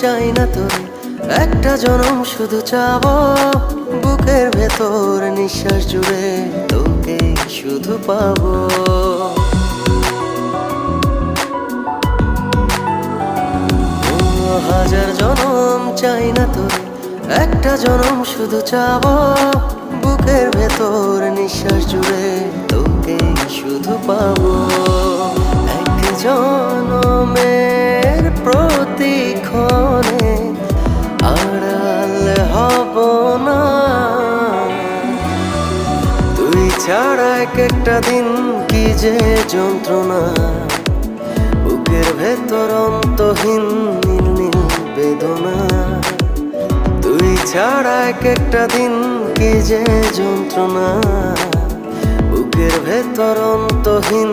চাই না তোরে, একটা জনম শুধু চাবো, বুকের ভেতর নিঃশ্বাস জুড়ে তোকে শুধু পাবো। হাজার জনম চাই না তোরে, একটা জনম শুধু চাবো, বুকের ভেতর নিঃশ্বাস জুড়ে তোকে শুধু পাবো। এক জনমের প্রতিক্ষণে আড়াল হব না, তুই ছাড়া এক একটা দিন কি যে যন্ত্রণা, বুকের ভেতর অন্তহীন নীল নীল বেদনা। তুই ছাড়া এক একটা দিন কি যে যন্ত্রণা, বুকের ভেতর অন্তহীন।